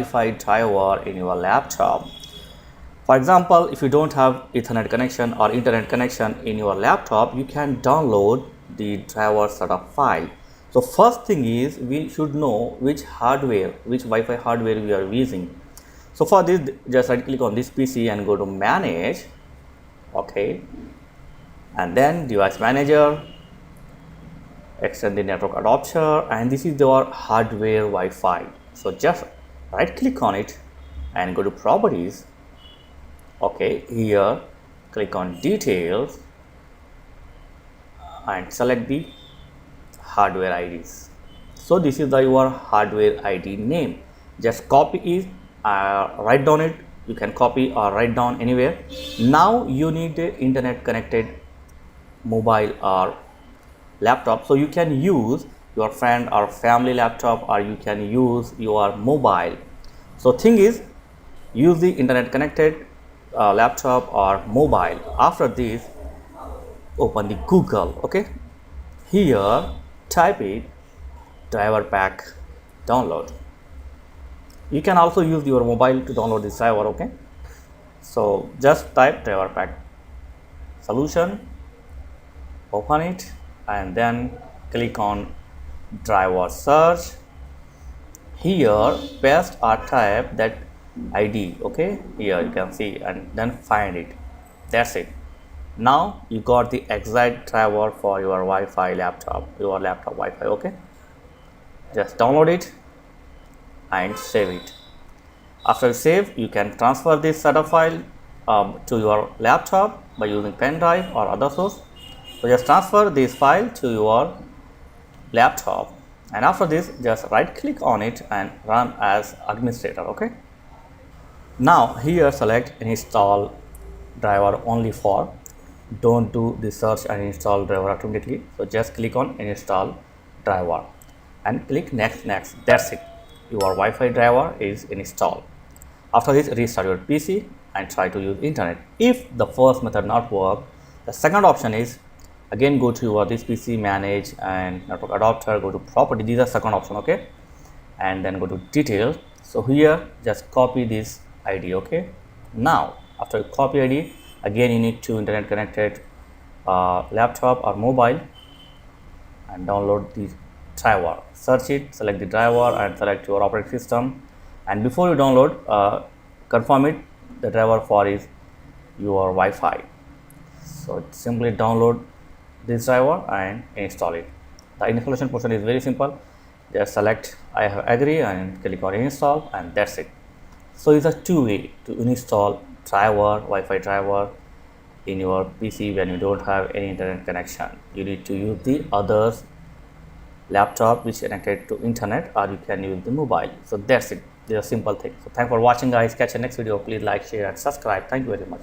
Wi-Fi driver in your laptop. For example, if you don't have Ethernet connection or internet connection in your laptop, you can download the driver setup file. So first thing is we should know which Wi-Fi hardware we are using. So for this, just right click on this PC and go to manage, okay, and then device manager, extend the network adapter, and this is our hardware Wi-Fi. So just right click on it and go to properties. Okay, here click on details and select the hardware IDs. So this is your hardware ID name. Just copy it, write down it. You can copy or write down anywhere. Now you need the internet connected mobile or laptop, so you can use your friend or family laptop, or you can use your mobile. So thing is, use the internet connected laptop or mobile. After this, open the Google. Okay, here type it driver pack download. You can also use your mobile to download this driver. Okay, so just type driver pack solution, open it, and then click on driver search. Here paste or type that ID. Okay, here you can see, and then find it. That's it. Now you got the exact driver for your Wi-Fi laptop, your laptop Wi-Fi. Okay, just download it and save it. After save, you can transfer this setup file to your laptop by using pen drive or other source. So just transfer this file to your laptop, and after this just right click on it and run as administrator. Okay, now here select install driver only for, don't do the search and install driver automatically. So just click on install driver and click next. That's it, your Wi-Fi driver is installed. After this, restart your PC and try to use internet. If the first method not work, the second option is again go to your this PC, manage and network adapter, go to property. These are second option. Okay, and then go to details. So here just copy this ID. Okay, now after you copy ID, again you need to internet connected laptop or mobile and download the driver. Search it, select the driver and select your operating system, and before you download, confirm it the driver for is your Wi-Fi. So simply download this driver and install it. The installation portion is very simple. Just select I have agree and click on install, and that's it. So it's a two-way to install driver, Wi-Fi driver in your PC when you don't have any internet connection. You need to use the others laptop which is connected to internet, or you can use the mobile. So that's it. These are simple things. So thanks for watching guys. Catch you next video. Please like, share and subscribe. Thank you very much.